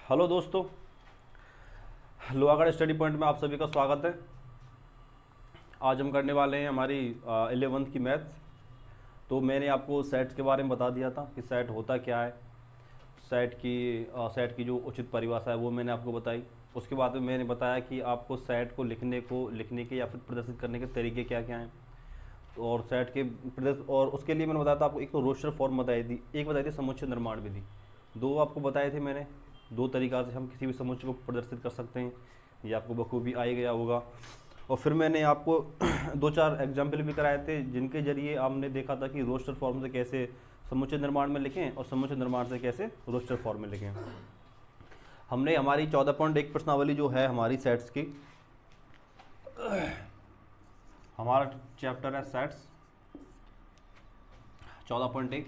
Hello दोस्तों, Lohagarh study point में आप सभी का स्वागत है। आज हम करने वाले हैं हमारी 11th की मैथ्स। तो मैंने आपको सेट्स के बारे में बता दिया था कि सेट होता क्या है। सेट की जो उचित परिभाषा है वो मैंने आपको बताई। उसके बाद में मैंने बताया कि आपको सेट को लिखने के या फिर प्रदर्शित करने के तरीके क्या क्या हैं। और सेट के प्रदर्शन और उसके लिए मैंने बताया था आपको, एक तो रोस्टर फॉर्म बताई थी, एक बताई थी समुच्चय निर्माण विधि। दो आपको बताए थे मैंने। दो तरीक़ा से हम किसी भी समुच्चय को प्रदर्शित कर सकते हैं, ये आपको बखूबी आ ही गया होगा। और फिर मैंने आपको दो चार एग्जाम्पल भी कराए थे, जिनके जरिए आपने देखा था कि रोस्टर फॉर्म से कैसे समुच्चय निर्माण में लिखें और समुच्चय निर्माण से कैसे रोस्टर फॉर्म में लिखें। हमने हमारी 14.1 प्रश्नावली जो है हमारी सेट्स की, हमारा चैप्टर है सेट्स 14.1।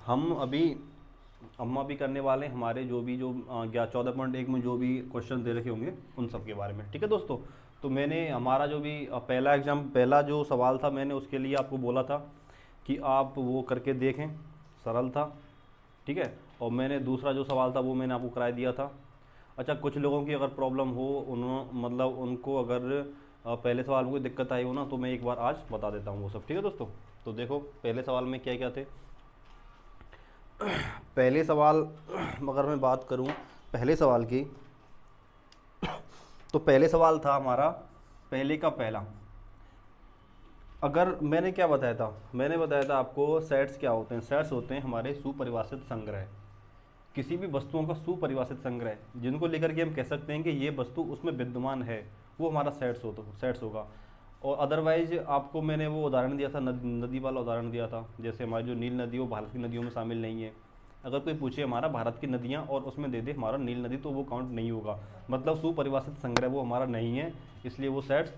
हम अभी करने वाले हैं हमारे जो 14.1 में जो भी क्वेश्चन दे रखे होंगे उन सब के बारे में। ठीक है दोस्तों। तो मैंने हमारा जो भी पहला जो सवाल था, मैंने उसके लिए आपको बोला था कि आप वो करके देखें, सरल था। ठीक है। और मैंने दूसरा जो सवाल था वो मैंने आपको कराया दिया था। अच्छा, कुछ लोगों की अगर प्रॉब्लम हो, उनको अगर पहले सवाल में कोई दिक्कत आई हो ना, तो मैं एक बार आज बता देता हूँ वो सब। ठीक है दोस्तों। तो देखो पहले सवाल में क्या क्या थे। पहले सवाल अगर मैं बात करूं पहले सवाल की, तो पहले सवाल था हमारा पहले का पहला। अगर मैंने क्या बताया था, मैंने बताया था आपको सेट्स क्या होते हैं। सेट्स होते हैं हमारे सुपरिभाषित संग्रह, किसी भी वस्तुओं का सुपरिभाषित संग्रह, जिनको लेकर के हम कह सकते हैं कि ये वस्तु उसमें विद्यमान है, वो हमारा सेट्स होगा। और अदरवाइज आपको मैंने वो उदाहरण दिया था, नदी वाला उदाहरण दिया था। जैसे हमारी जो नील नदी, वो भारत की नदियों में शामिल नहीं है। अगर कोई पूछे हमारा भारत की नदियाँ और उसमें दे दे हमारा नील नदी, तो वो काउंट नहीं होगा। मतलब सुपरिभाषित संग्रह वो हमारा नहीं है, इसलिए वो सेट्स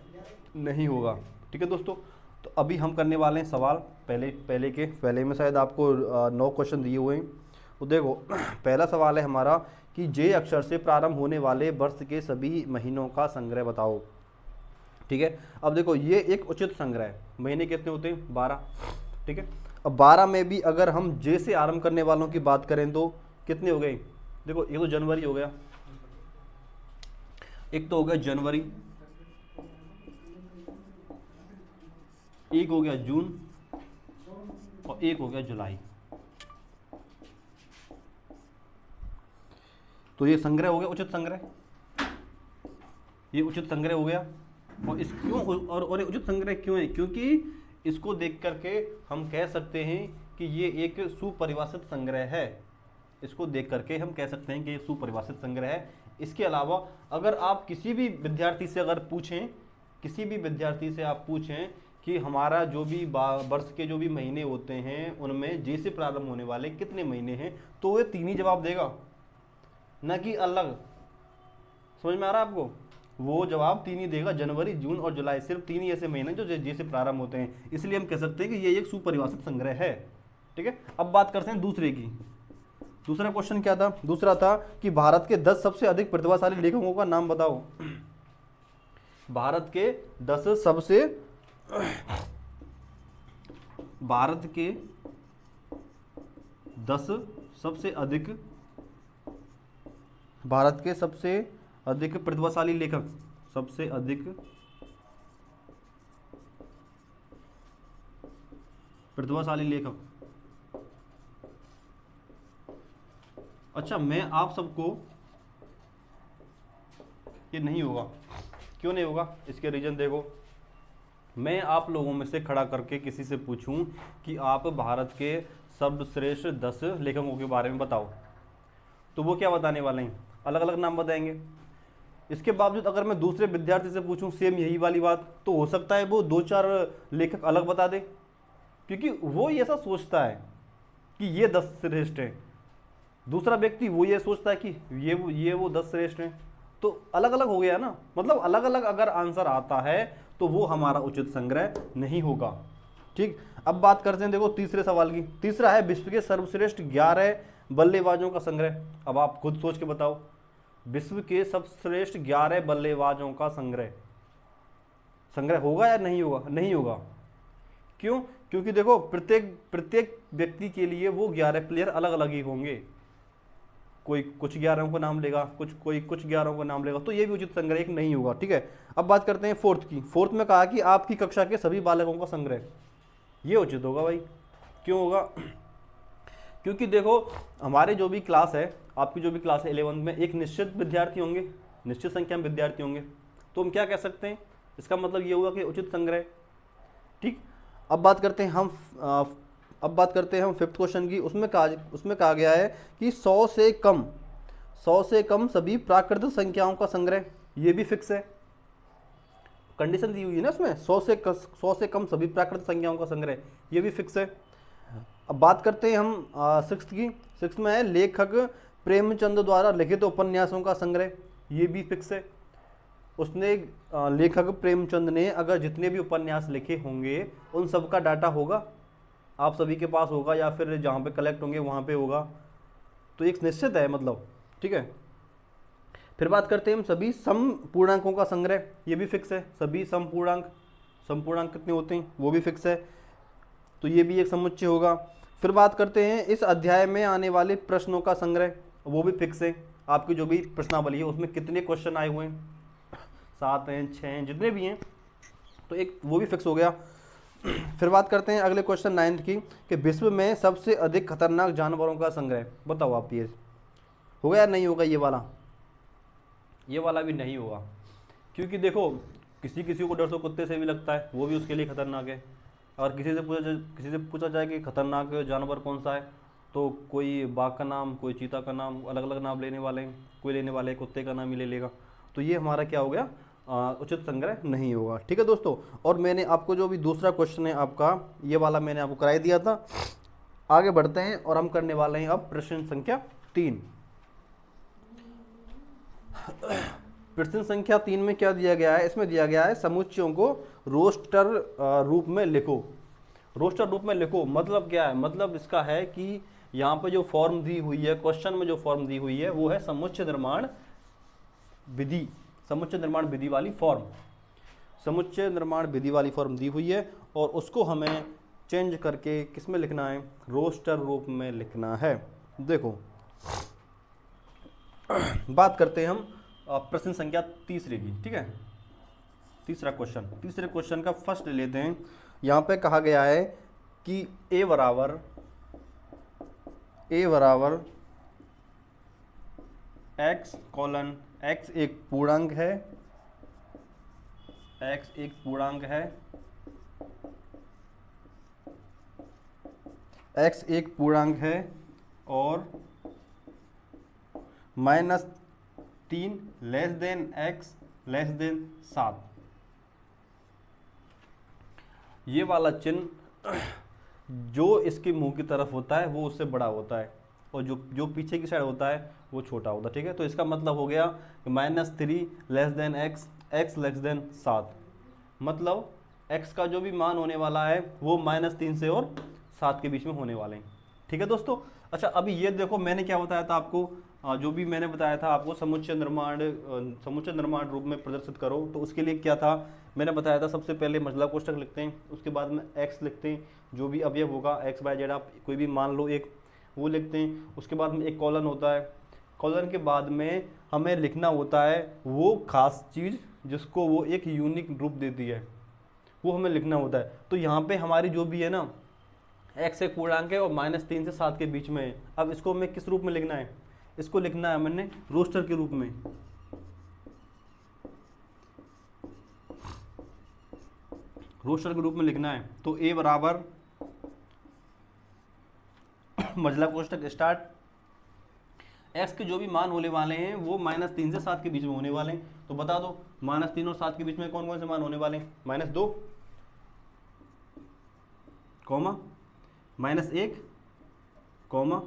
नहीं होगा। ठीक है दोस्तों। तो अभी हम करने वाले हैं सवाल पहले में शायद आपको 9 क्वेश्चन दिए हुए हैं। तो देखो पहला सवाल है हमारा कि जे अक्षर से प्रारंभ होने वाले वर्ष के सभी महीनों का संग्रह बताओ। ठीक है। अब देखो ये एक उचित संग्रह है। महीने कितने होते हैं? 12। ठीक है। अब 12 में भी अगर हम जे से आरंभ करने वालों की बात करें तो कितने हो गए? देखो ये तो जनवरी हो गया, एक तो हो गया जनवरी, एक हो गया जून, और एक हो गया जुलाई। तो ये संग्रह हो गया उचित संग्रह, ये उचित संग्रह हो गया। और इस क्यों और ये उचित संग्रह क्यों है? क्योंकि इसको देख करके हम कह सकते हैं कि ये एक सुपरिभाषित संग्रह है। इसको देख करके हम कह सकते हैं कि ये सुपरिभाषित संग्रह है। इसके अलावा अगर आप किसी भी विद्यार्थी से आप पूछें कि हमारा जो भी वर्ष के जो भी महीने होते हैं उनमें जे से प्रारंभ होने वाले कितने महीने हैं, तो वो 3 ही जवाब देगा, ना कि अलग। समझ में आ रहा है आपको? वो जवाब 3 ही देगा, जनवरी, जून और जुलाई। सिर्फ 3 ही ऐसे महीने जो जे से प्रारंभ होते हैं, इसलिए हम कह सकते हैं कि ये एक सुपरिभाषित संग्रह है। ठीक है। अब बात करते हैं दूसरे की। दूसरा क्वेश्चन क्या था? दूसरा था कि भारत के 10 सबसे अधिक प्रतिभाशाली लेखकों का नाम बताओ। भारत के 10 सबसे भारत के 10 सबसे अधिक भारत के सबसे अधिक प्रतिभाशाली लेखक, सबसे अधिक प्रतिभाशाली लेखक। अच्छा, मैं आप सबको, ये नहीं होगा। क्यों नहीं होगा? इसके रीजन देखो। मैं आप लोगों में से खड़ा करके किसी से पूछूं कि आप भारत के सर्वश्रेष्ठ 10 लेखकों के बारे में बताओ, तो वो क्या बताने वाले हैं? अलग अलग नाम बताएंगे। इसके बावजूद अगर मैं दूसरे विद्यार्थी से पूछूं सेम यही वाली बात, तो हो सकता है वो 2-4 लेखक अलग बता दे, क्योंकि वो ऐसा सोचता है कि ये 10 श्रेष्ठ हैं। दूसरा व्यक्ति वो ये सोचता है कि ये वो 10 श्रेष्ठ हैं। तो अलग अलग हो गया ना। मतलब अलग अलग अगर आंसर आता है तो वो हमारा उचित संग्रह नहीं होगा। ठीक। अब बात करते हैं देखो तीसरे सवाल की। तीसरा है विश्व के सर्वश्रेष्ठ 11 बल्लेबाजों का संग्रह। अब आप खुद सोच के बताओ, विश्व के सर्वश्रेष्ठ 11 बल्लेबाजों का संग्रह होगा या नहीं होगा? नहीं होगा। क्यों? क्योंकि देखो प्रत्येक प्रत्येक व्यक्ति के लिए वो 11 प्लेयर अलग अलग ही होंगे, कोई कुछ 11 का नाम लेगा, कोई कुछ 11 का नाम लेगा, तो ये भी उचित संग्रह एक नहीं होगा। ठीक है, अब बात करते हैं फोर्थ की। फोर्थ में कहा कि आपकी कक्षा के सभी बालकों का संग्रह, ये उचित होगा भाई। क्यों होगा? क्योंकि देखो हमारे जो भी क्लास है, आपकी जो भी क्लास है 11th में, एक निश्चित विद्यार्थी होंगे, निश्चित संख्या में विद्यार्थी होंगे, तो हम क्या कह सकते हैं, इसका मतलब ये होगा कि उचित संग्रह। ठीक, अब बात करते हैं हम फिफ्थ क्वेश्चन की। उसमें कहा गया है कि 100 से कम सभी प्राकृतिक संख्याओं का संग्रह, ये भी फिक्स है, कंडीशन दी हुई है ना उसमें, 100 से कम सभी प्राकृतिक संख्याओं का संग्रह, ये भी फिक्स है। अब बात करते हैं हम सिक्स्थ की। सिक्स्थ में है लेखक प्रेमचंद द्वारा लिखित उपन्यासों का संग्रह, ये भी फिक्स है। उसने लेखक प्रेमचंद ने अगर जितने भी उपन्यास लिखे होंगे उन सब का डाटा होगा, आप सभी के पास होगा, या फिर जहाँ पे कलेक्ट होंगे वहाँ पे होगा, तो एक निश्चित है मतलब। ठीक है, फिर बात करते हैं हम सभी सम पूर्णांकों का संग्रह, ये भी फिक्स है। सभी सम पूर्णांक कितने होते हैं वो भी फिक्स है, तो ये भी एक समुच्चय होगा। फिर बात करते हैं इस अध्याय में आने वाले प्रश्नों का संग्रह, वो भी फिक्स है। आपकी जो भी प्रश्नावली है उसमें कितने क्वेश्चन आए हुए हैं, 7 हैं, 6 हैं, जितने भी हैं, तो एक वो भी फिक्स हो गया। फिर बात करते हैं अगले क्वेश्चन 9th की, कि विश्व में सबसे अधिक खतरनाक जानवरों का संग्रह, बताओ आप ये होगा या नहीं होगा? ये वाला भी नहीं होगा, क्योंकि देखो किसी को डर तो कुत्ते से भी लगता है, वो भी उसके लिए खतरनाक है। और किसी से पूछा जाए कि खतरनाक जानवर कौन सा है, तो कोई बाघ का नाम, कोई चीता का नाम, अलग अलग नाम लेने वाले हैं, कोई लेने वाले कुत्ते का नाम ही ले लेगा, तो ये हमारा क्या हो गया, उचित संग्रह नहीं होगा। ठीक है दोस्तों, और मैंने आपको जो भी दूसरा क्वेश्चन है आपका, ये वाला मैंने आपको कराई दिया था। आगे बढ़ते हैं और हम करने वाले हैं अब प्रश्न संख्या 3। प्रश्न संख्या 3 में क्या दिया गया है? इसमें दिया गया है समुच्चयों को रोस्टर रूप में लिखो। रोस्टर रूप में लिखो मतलब क्या है? मतलब इसका है कि यहाँ पे जो फॉर्म दी हुई है, क्वेश्चन में जो फॉर्म दी हुई है वो है समुच्चय निर्माण विधि वाली फॉर्म। समुच्चय निर्माण विधि वाली फॉर्म दी हुई है और उसको हमें चेंज करके किस में लिखना है? रोस्टर रूप में लिखना है। देखो बात करते हैं हम प्रश्न संख्या तीसरे की। ठीक है, तीसरे क्वेश्चन का फर्स्ट ले लेते हैं। यहाँ पे कहा गया है कि a बराबर x कॉलन x एक पूर्णांक है, x एक पूर्णांक है और -3 less than x less than 7। ये वाला चिन्ह जो इसके मुंह की तरफ होता है वो उससे बड़ा होता है और जो पीछे की साइड होता है वो छोटा होता है। ठीक है, तो इसका मतलब हो गया -3 less than x less than 7। मतलब x का जो भी मान होने वाला है वो -3 से और 7 के बीच में होने वाले हैं। ठीक है दोस्तों, अच्छा अभी ये देखो मैंने क्या बताया था आपको, जो भी मैंने बताया था आपको समुच्चय निर्माण रूप में प्रदर्शित करो, तो उसके लिए क्या था मैंने बताया था, सबसे पहले मझला कोष्ठक लिखते हैं, उसके बाद में x लिखते हैं, जो भी अवयव होगा x बाय जेड आप कोई भी मान लो एक, वो लिखते हैं। उसके बाद में एक कॉलन होता है, कॉलन के बाद में हमें लिखना होता है वो खास चीज़ जिसको वो एक यूनिक रूप देती है, वो हमें लिखना होता है। तो यहाँ पे हमारी जो भी है ना x एक पूर्णांक है और -3 से 7 के बीच में है। अब इसको हमें किस रूप में लिखना है? इसको लिखना है मैंने रोस्टर के रूप में। रोस्टर के रूप में लिखना है, तो a बराबर मझला कोष्ठक स्टार्ट, x के जो भी मान होने वाले हैं वो -3 से 7 के बीच में होने वाले हैं। तो बता दो -3 और 7 के बीच में कौन कौन से मान होने वाले हैं? -2 कॉमा -1 कॉमा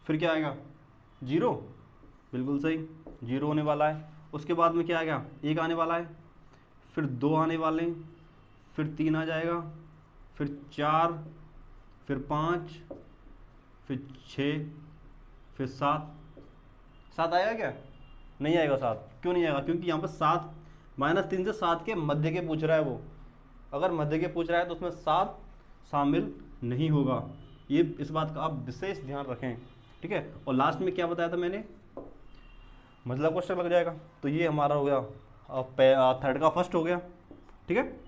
फिर क्या आएगा? 0, बिल्कुल सही 0 होने वाला है। उसके बाद में क्या आएगा? 1 आने वाला है, फिर 2 आने वाले हैं, फिर 3 आ जाएगा, फिर 4, फिर 5, फिर 6, फिर 7 आएगा क्या? नहीं आएगा 7। क्यों नहीं आएगा? क्योंकि यहाँ पर 7 -3 से 7 के मध्य के पूछ रहा है वो। अगर मध्य के पूछ रहा है तो उसमें 7 शामिल नहीं होगा। ये इस बात का आप विशेष ध्यान रखें, ठीक है। और लास्ट में क्या बताया था मैंने, मतलब क्वेश्चन लग जाएगा। तो ये हमारा हो गया थर्ड का फर्स्ट हो गया, ठीक है।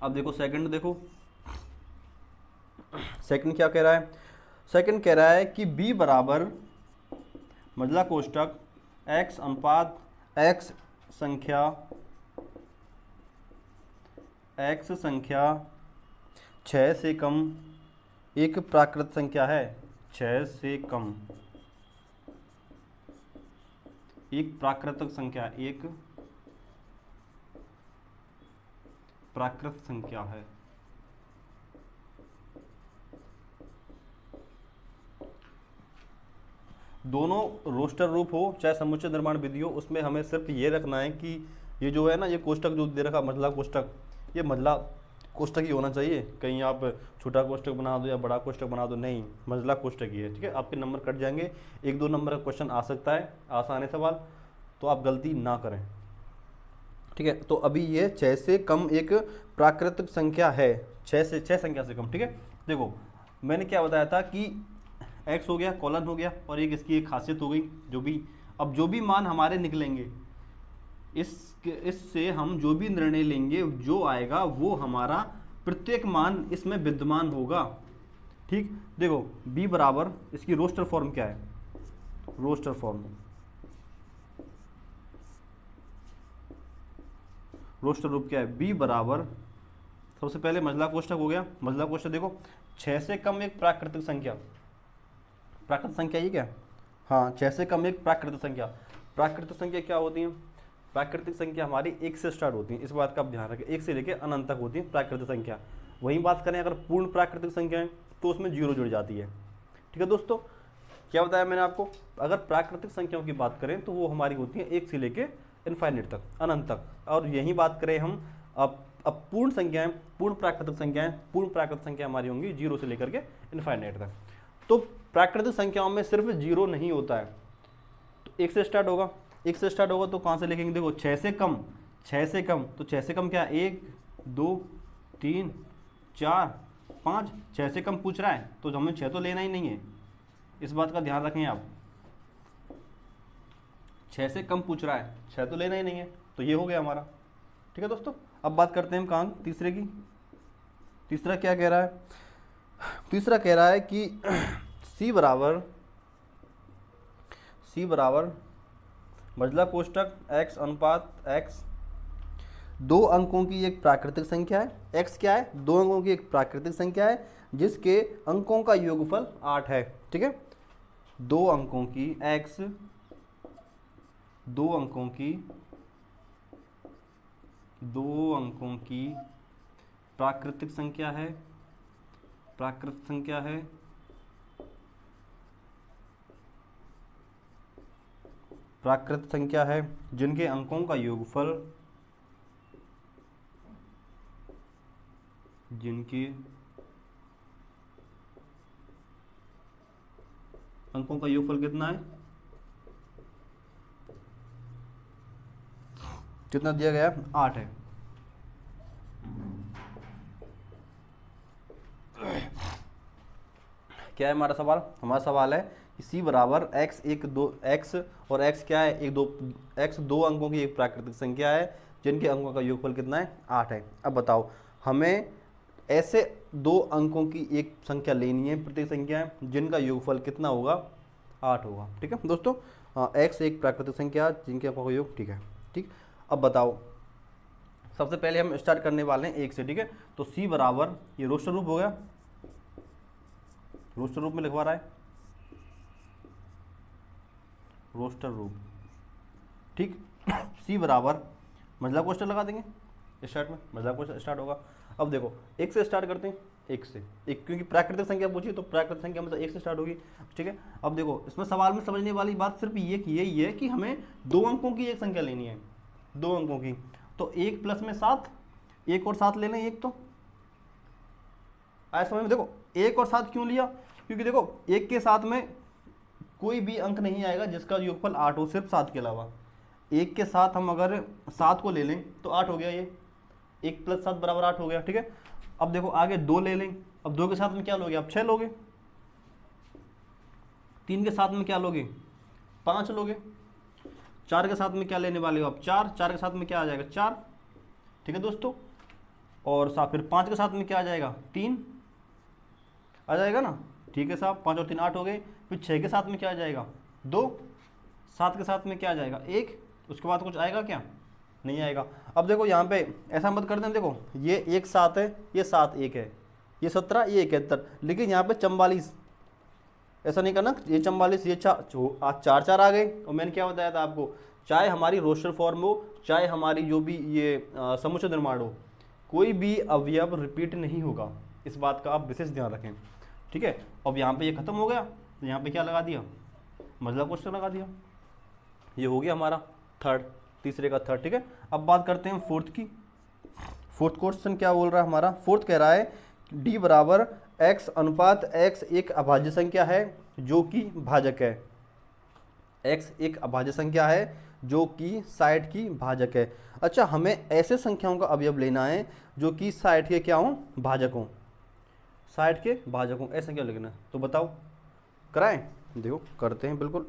अब देखो सेकंड, देखो सेकंड क्या कह रहा है। सेकंड कह रहा है कि बी बराबर मजला कोष्टक x अनुपात x संख्या 6 से कम एक प्राकृत संख्या है। 6 से कम एक प्राकृतिक संख्या, एक प्राकृत संख्या है। दोनों रोस्टर रूप हो चाहे समुच्चय निर्माण विधि हो, उसमें हमें सिर्फ ये रखना है कि ये जो है ना, ये कोष्टक जो दे रखा मजला कोष्टक, ये मजला कोष्टक ही होना चाहिए। कहीं आप छोटा कोष्टक बना दो या बड़ा कोष्टक बना दो, नहीं, मजला कोष्टक ही है, ठीक है। आपके नंबर कट जाएंगे, 1-2 नंबर का क्वेश्चन आ सकता है, आसान है सवाल, तो आप गलती ना करें, ठीक है। तो अभी ये 6 से कम एक प्राकृतिक संख्या है, 6 संख्या से कम, ठीक है। देखो मैंने क्या बताया था कि x हो गया, कॉलन हो गया, और एक इसकी एक खासियत हो गई, जो भी अब जो भी मान हमारे निकलेंगे इससे हम जो भी निर्णय लेंगे, जो आएगा वो हमारा प्रत्येक मान इसमें विद्यमान होगा, ठीक। देखो b बराबर, इसकी रोस्टर फॉर्म क्या है, रोस्टर फॉर्म, रोस्टर रूप क्या है, b बराबर, सबसे पहले मजला कोष्टक हो गया। मजला कोष्टक देखो 6 से कम एक प्राकृतिक संख्या, प्राकृतिक संख्या ये क्या, हाँ 6 से कम एक प्राकृतिक संख्या। प्राकृतिक संख्या क्या होती है, प्राकृतिक संख्या हमारी 1 से स्टार्ट होती है, इस बात का आप ध्यान रखें, 1 से लेकर अनंत तक होती है प्राकृतिक संख्या। वहीं बात करें अगर पूर्ण प्राकृतिक संख्या है तो उसमें 0 जुड़ जाती है, ठीक है दोस्तों। क्या बताया मैंने आपको, अगर प्राकृतिक संख्याओं की बात करें तो वो हमारी होती है 1 से लेकर इनफाइनाइट तक, अनंत तक। और यही बात करें हम अब पूर्ण संख्याएं, पूर्ण प्राकृतिक संख्याएं, पूर्ण प्राकृतिक संख्या हमारी होंगी 0 से लेकर के इनफाइनाइट तक। तो प्राकृतिक संख्याओं में सिर्फ 0 नहीं होता है, तो 1 से स्टार्ट होगा, 1 से स्टार्ट होगा तो कहाँ से लिखेंगे, देखो 6 से कम, 6 से कम, तो 6 से कम क्या, 1 2 3 4 5, 6 से कम पूछ रहा है तो हमें 6 तो लेना ही नहीं है, इस बात का ध्यान रखें आप। 6 से कम पूछ रहा है, 6 तो लेना ही नहीं है, तो ये हो गया हमारा, ठीक है दोस्तों। अब बात करते हैं हम कहाँ, तीसरे की। तीसरा क्या कह रहा है, तीसरा कह रहा है कि C बराबर मजला कोष्टक x अनुपात x 2 अंकों की एक प्राकृतिक संख्या है। x क्या है, 2 अंकों की एक प्राकृतिक संख्या है जिसके अंकों का योगफल 8 है, ठीक है। 2 अंकों की x, 2 अंकों की प्राकृतिक संख्या है, प्राकृतिक संख्या है, प्राकृत संख्या है जिनके अंकों का योगफल, जिनके अंकों का योगफल कितना है, कितना दिया गया, 8 है। क्या है हमारा सवाल, हमारा सवाल है कि C बराबर x और x क्या है, x 2 अंकों की एक प्राकृतिक संख्या है जिनके अंकों का योगफल कितना है, 8 है। अब बताओ हमें ऐसे 2 अंकों की एक संख्या लेनी है, प्रत्येक संख्या है जिनका योगफल कितना होगा, 8 होगा, ठीक है दोस्तों। x एक प्राकृतिक संख्या जिनके अंकों का योग, ठीक है, ठीक। अब बताओ सबसे पहले हम स्टार्ट करने वाले हैं 1 से, ठीक है। तो C बराबर, ये रोस्टर रूप हो गया, रोस्टर रूप में लिखवा रहा है, रोस्टर रूप, ठीक। C बराबर मजला कोष्टक लगा देंगे स्टार्ट में, मजला कोष्टक स्टार्ट होगा। अब देखो 1 से स्टार्ट करते हैं, 1 से, एक क्योंकि प्राकृतिक संख्या पूछी तो प्राकृतिक संख्या मतलब 1 से स्टार्ट होगी, ठीक है। अब देखो इसमें सवाल में समझने वाली बात सिर्फ यही है कि हमें 2 अंकों की एक संख्या लेनी है, 2 अंकों की, तो 1 प्लस में 7, 1 और 7 लेना है, एक तो आया समझ में। देखो 1 और 7 क्यों लिया, क्योंकि देखो 1 के साथ में कोई भी अंक नहीं आएगा जिसका योगफल 8 हो, सिर्फ 7 के अलावा। 1 के साथ हम अगर 7 को ले लें तो 8 हो गया, ये 1 + 7 = 8 हो गया, ठीक है। अब देखो आगे 2 ले लें, अब 2 के साथ में क्या लोगे आप 6 लोगे, 3 के साथ में क्या लोगे 5 लोगे, 4 के साथ में क्या लेने वाले हो आप 4, 4 के साथ में क्या आ जाएगा 4, ठीक है दोस्तों। और साथ फिर 5 के साथ में क्या आ जाएगा 3 आ जाएगा ना, ठीक है साहब, 5 और 3 8 हो गए। फिर 6 के साथ में क्या आ जाएगा 2, 7 के साथ में क्या आ जाएगा 1, उसके बाद कुछ आएगा क्या, नहीं आएगा। अब देखो यहाँ पे ऐसा मत कर दें, देखो ये 1 7 है, ये 7 1 है, ये 17, ये 71, लेकिन यहाँ पे 44, ऐसा नहीं करना, ये 44 ये 4 4 आ गए। और मैंने क्या बताया था आपको, चाहे हमारी रोस्टर फॉर्म हो, चाहे हमारी जो भी ये समुच्चय निर्माण हो, कोई भी अवयव रिपीट नहीं होगा, इस बात का आप विशेष ध्यान रखें, ठीक है। अब यहाँ पे ये खत्म हो गया, तो यहाँ पे क्या लगा दिया, मतलब क्वेश्चन लगा दिया, ये हो गया हमारा थर्ड, तीसरे का थर्ड, ठीक है। अब बात करते हैं फोर्थ की। फोर्थ क्वेश्चन क्या बोल रहा है हमारा, फोर्थ कह रहा है डी बराबर x अनुपात x एक अभाज्य संख्या है जो कि भाजक है, x एक अभाज्य संख्या है जो कि साइड की भाजक है। अच्छा, हमें ऐसे संख्याओं का अवयव लेना है जो कि साइड के क्या हों, भाजक हों, साइड के भाजक हों, ऐसा क्या लिखना है, तो बताओ कराएं, देखो करते हैं बिल्कुल।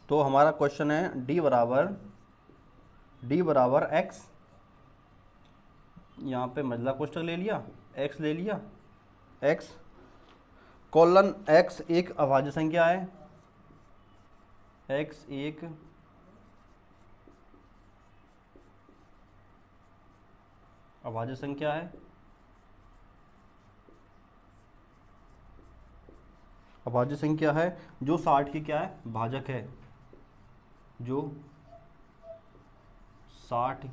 तो हमारा क्वेश्चन है डी बराबर x, यहाँ पे मजला कोष्ठक ले लिया, x ले लिया, x कॉलन x एक अभाज्य संख्या है, x एक अभाज्य संख्या है, अभाज्य संख्या है जो 60 की क्या है भाजक है, जो 60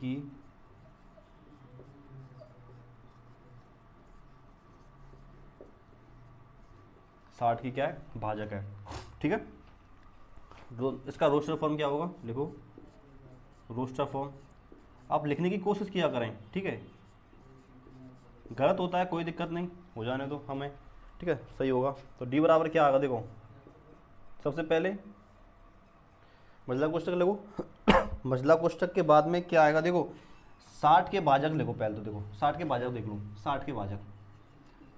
की क्या है भाजक है, ठीक है। इसका रोस्टर फॉर्म क्या होगा, लिखो रोस्टर फॉर्म, आप लिखने की कोशिश किया करें, ठीक है, गलत होता है कोई दिक्कत नहीं, हो जाने दो हमें, ठीक है, सही होगा। तो डी बराबर क्या आएगा, देखो सबसे पहले मजला कोष्ठक लिखो, मजला कोष्ठक के बाद में क्या आएगा, देखो 60 के भाजक लिखो पहले, तो देखो 60 के भाजक देख लो, 60 के भाजक,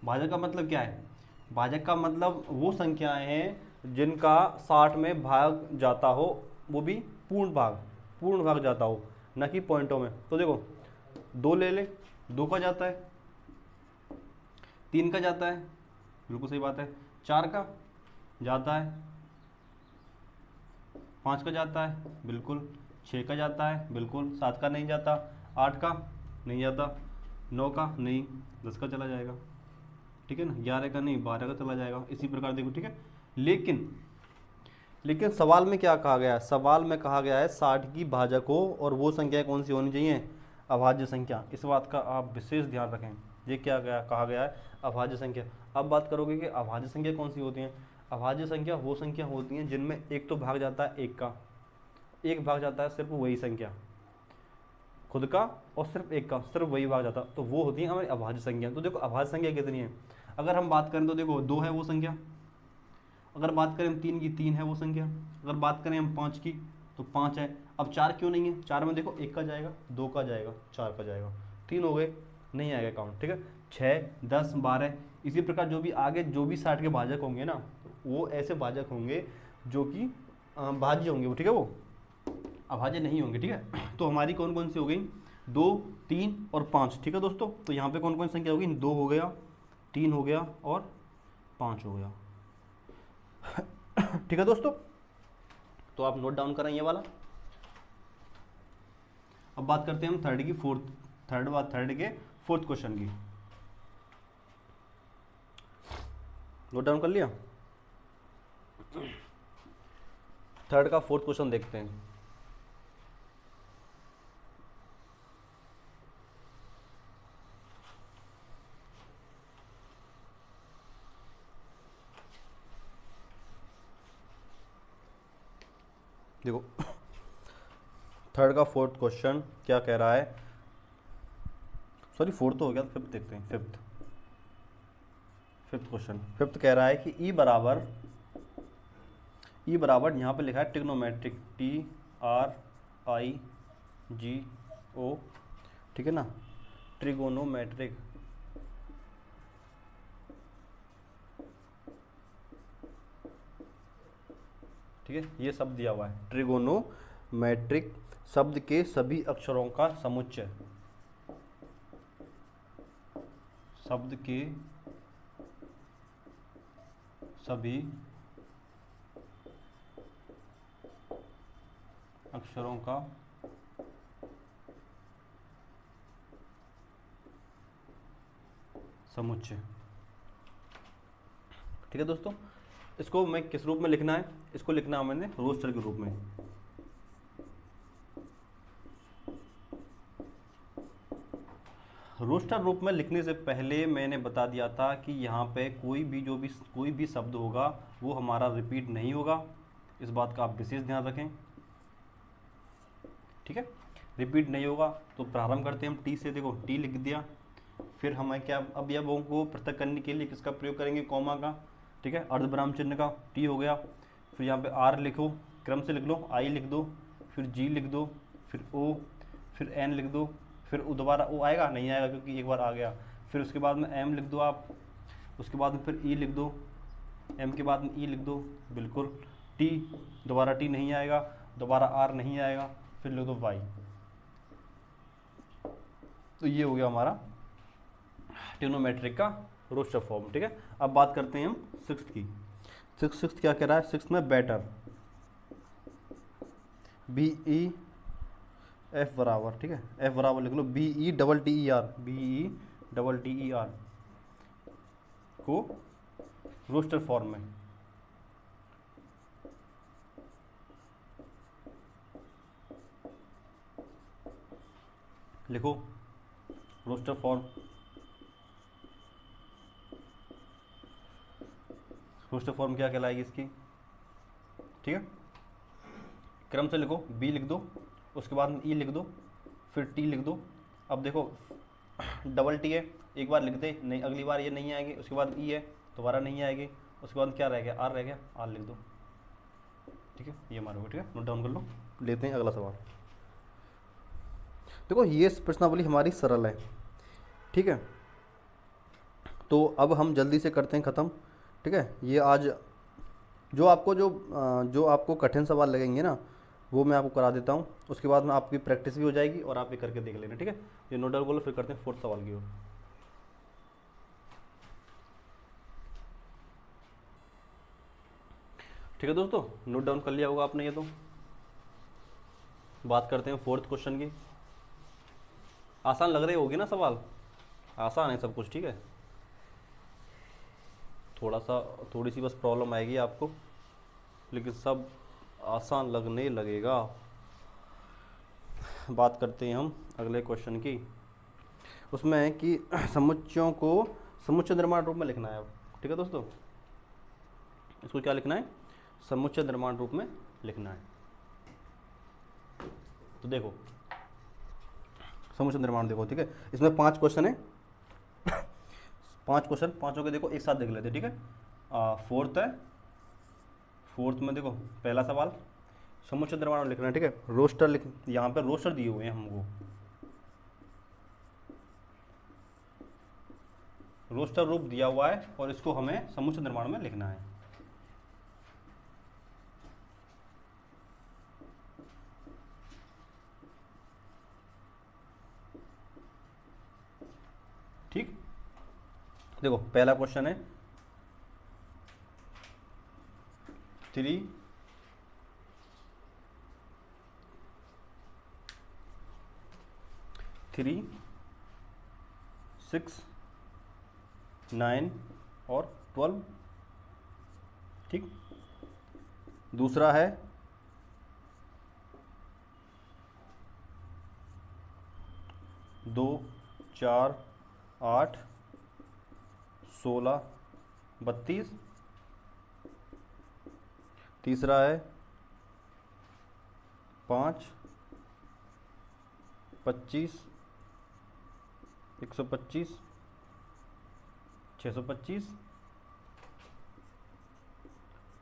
भाजक का मतलब क्या है, भाजक का मतलब वो संख्याएं हैं जिनका 60 में भाग जाता हो, वो भी पूर्ण भाग जाता हो, न कि पॉइंटों में। तो देखो 2 ले ले, 2 का जाता है, 3 का जाता है, बिल्कुल सही बात है, 4 का जाता है, 5 का जाता है बिल्कुल, 6 का जाता है बिल्कुल, 7 का नहीं जाता, 8 का नहीं जाता, 9 का नहीं, 10 का चला जाएगा, ठीक है ना, 11 का नहीं, 12 का चला जाएगा, इसी प्रकार देखो, ठीक है। लेकिन सवाल में क्या कहा गया है, सवाल में कहा गया है 60 की भाजक हो और वो संख्या कौन सी होनी चाहिए, अभाज्य संख्या, इस बात का आप विशेष ध्यान रखें, ये क्या कहा गया है अभाज्य संख्या। अब बात करोगे कि अभाज्य संख्या कौन सी होती हैं, अभाज्य संख्या वो संख्या होती हैं जिनमें एक तो भाग जाता है एक का, एक भाग जाता है सिर्फ वही संख्या खुद का, और सिर्फ एक का सिर्फ वही भाग जाता, तो वो होती है हमारी अभाज्य संख्या। तो देखो अभाज्य संख्या कितनी है, अगर हम बात करें तो देखो 2 है वो संख्या, अगर बात करें हम 3 की 3 है वो संख्या, अगर बात करें हम 5 की तो 5 है। अब 4 क्यों नहीं है, 4 में देखो 1 का जाएगा, 2 का जाएगा, 4 का जाएगा, 3 हो गए, नहीं आएगा काउंट, ठीक है। 6 10 12 इसी प्रकार जो भी आगे जो भी 60 के भाजक होंगे ना, वो ऐसे भाजक होंगे जो कि भाज्य होंगे वो, ठीक है, वो अभाज्य नहीं होंगे, ठीक है। तो हमारी कौन कौन सी हो गई, 2 3 और 5, ठीक है दोस्तों। तो यहाँ पे कौन कौन सी संख्या होगी, 2 हो गया, 3 हो गया और 5 हो गया, ठीक है दोस्तों। तो आप नोट डाउन करें ये वाला। अब बात करते हैं हम थर्ड के फोर्थ क्वेश्चन की, नोट डाउन कर लिया, थर्ड का फोर्थ क्वेश्चन देखते हैं। देखो थर्ड का फोर्थ क्वेश्चन क्या कह रहा है, सॉरी फोर्थ तो हो गया, फिफ्थ देखते हैं, फिफ्थ क्वेश्चन, फिफ्थ कह रहा है कि ई बराबर यहाँ पे लिखा है ट्रिग्नोमेट्रिक, TRIGO, ठीक है ना, ट्रिगोनोमेट्रिक, ठीक है, ये शब्द दिया हुआ है ट्रिगोनोमेट्रिक, शब्द के सभी अक्षरों का समुच्चय, शब्द के सभी अक्षरों का समुच्चय। ठीक है दोस्तों, इसको मैं किस रूप में लिखना है, इसको लिखना है मैंने रोस्टर के रूप में। रोस्टर रूप में लिखने से पहले मैंने बता दिया था कि यहाँ पे कोई भी शब्द होगा वो हमारा रिपीट नहीं होगा, इस बात का आप विशेष ध्यान रखें। ठीक है, रिपीट नहीं होगा। तो प्रारंभ करते हैं हम टी से। देखो टी लिख दिया, फिर हमें क्या, अब यह वो को पृथक करने के लिए किसका प्रयोग करेंगे, कॉमा का। ठीक है, अर्धविराम चिन्ह का, टी हो गया। फिर यहाँ पे आर लिखो, क्रम से लिख लो, आई लिख दो, फिर जी लिख दो, फिर ओ, फिर एन लिख दो, फिर दोबारा ओ आएगा नहीं आएगा क्योंकि एक बार आ गया। फिर उसके बाद में एम लिख दो आप, उसके बाद में फिर ई लिख दो, एम के बाद में ई लिख दो, बिल्कुल। टी, दोबारा टी नहीं आएगा, दोबारा आर नहीं आएगा, फिर लिख दो वाई। तो ये हो गया हमारा ट्रिगोनोमेट्रिक का रोस्टर फॉर्म। ठीक है, अब बात करते हैं हम सिक्स्थ की। सिक्स्थ क्या कह रहा है, सिक्स्थ में बेटर, बी ई एफ बराबर, ठीक है, एफ बराबर लिख लो B E double T E R, B E double T E R को रोस्टर फॉर्म में लिखो। रोस्टर फॉर्म, रोस्टर फॉर्म क्या कहलाएगी इसकी, ठीक है। क्रम से लिखो, बी लिख दो, उसके बाद में ई लिख दो, फिर टी लिख दो। अब देखो डबल टी है, एक बार लिख दे, नहीं अगली बार ये नहीं आएगी, उसके बाद ई है, दोबारा नहीं आएगी, उसके बाद क्या रह गया, आर रह गया, आर लिख दो। ठीक है, ये हमारा हो गया। ठीक है, नोट डाउन कर लो। लेते हैं अगला सवाल। देखो ये प्रश्नावली हमारी सरल है, ठीक है। तो अब हम जल्दी से करते हैं ख़त्म। ठीक है, ये आज जो आपको कठिन सवाल लगेंगे ना वो मैं आपको करा देता हूँ, उसके बाद में आपकी प्रैक्टिस भी हो जाएगी और आप ये करके देख लेना। ठीक है, ये नोट डाउन कर लो, फिर करते हैं फोर्थ सवाल की ओर। ठीक है दोस्तों, नोट डाउन कर लिया होगा आपने ये। तो बात करते हैं फोर्थ क्वेश्चन की। आसान लग रही होगी ना सवाल, आसान है सब कुछ, ठीक है। थोड़ी सी बस प्रॉब्लम आएगी आपको, लेकिन सब आसान लगने लगेगा। बात करते हैं हम अगले क्वेश्चन की। उसमें है कि समुच्चयों को समुच्चय निर्माण रूप में लिखना है अब। ठीक है दोस्तों, इसको क्या लिखना है, समुच्चय निर्माण रूप में लिखना है। तो देखो समुच्चय निर्माण देखो, ठीक है, इसमें 5 क्वेश्चन है। 5 क्वेश्चन, पांचों के देखो एक साथ देख लेते हैं। ठीक है, फोर्थ है, फोर्थ में देखो पहला सवाल समुच्चय निर्माण लिखना है। ठीक है, रोस्टर लिख, यहाँ पे रोस्टर दिए हुए हैं हमको, रोस्टर रूप दिया हुआ है और इसको हमें समुच्चय निर्माण में लिखना है। ठीक, देखो पहला क्वेश्चन है 3 6 9 और 12। ठीक, दूसरा है 2 4 8 16 32। तीसरा है 5 25 125 625।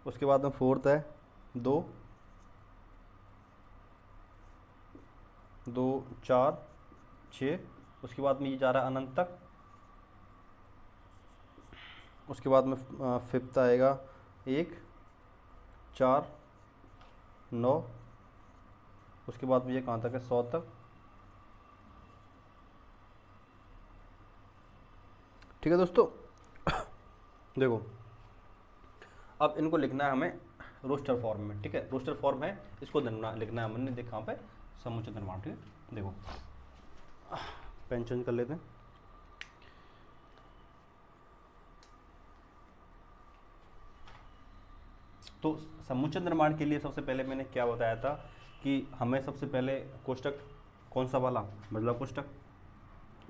उसके बाद में फोर्थ है 2 4 6 उसके बाद में ये जा रहा है अनंत तक, उसके बाद में फिफ्थ आएगा 1 4 9, उसके बाद में ये कहाँ तक है 100 तक। ठीक है दोस्तों, देखो अब इनको लिखना है हमें रोस्टर फॉर्म में। ठीक है, रोस्टर फॉर्म है, इसको लिखना है हमने देख कहाँ पे, समुच्चय निर्माण। ठीक है, देखो पेन चेंज कर लेते हैं। तो समुच्चय निर्माण के लिए सबसे पहले मैंने क्या बताया था कि हमें सबसे पहले कोष्टक कौन सा वाला, मंझला कोष्टक,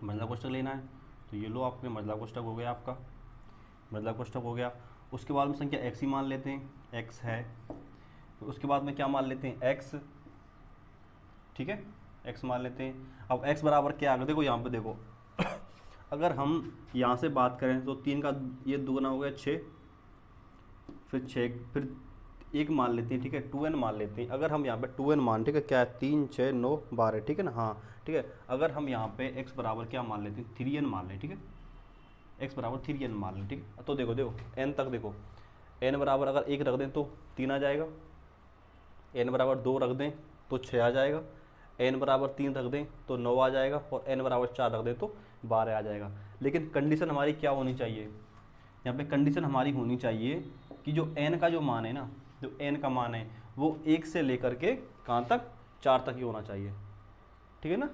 मंझला कोष्टक लेना है। तो ये लो आपके मंझला कोष्टक हो गया, आपका मंझला कोष्टक हो गया। उसके बाद में संख्या x ही मान लेते हैं, x है। तो उसके बाद में क्या मान लेते हैं x, ठीक है, x मान लेते हैं। अब x बराबर क्या आ गया, देखो यहाँ पे देखो अगर हम यहाँ से बात करें तो 3 का ये दुगना हो गया 6, फिर 6, फिर 1 मान लेते हैं। ठीक है, 2n मान लेते हैं। अगर हम यहाँ पे 2n मान, ठीक है, क्या है 3 6 9 12, ठीक है ना, हाँ ठीक है। अगर हम यहाँ पे x बराबर क्या मान लेते हैं 3n मान लें, ठीक है, x बराबर 3n मान लें। ठीक है, तो देखो n तक देखो, n बराबर अगर 1 रख दें तो 3 आ जाएगा, n बराबर 2 रख दें तो 6 आ जाएगा, n बराबर 3 रख दें तो 9 आ जाएगा, और n बराबर 4 रख दें तो 12 आ जाएगा। लेकिन कंडीशन हमारी क्या होनी चाहिए, यहाँ पे कंडीशन हमारी होनी चाहिए कि जो n का जो मान है ना, जो n का मान है वो 1 से लेकर के कहाँ तक, 4 तक ही होना चाहिए। ठीक है ना,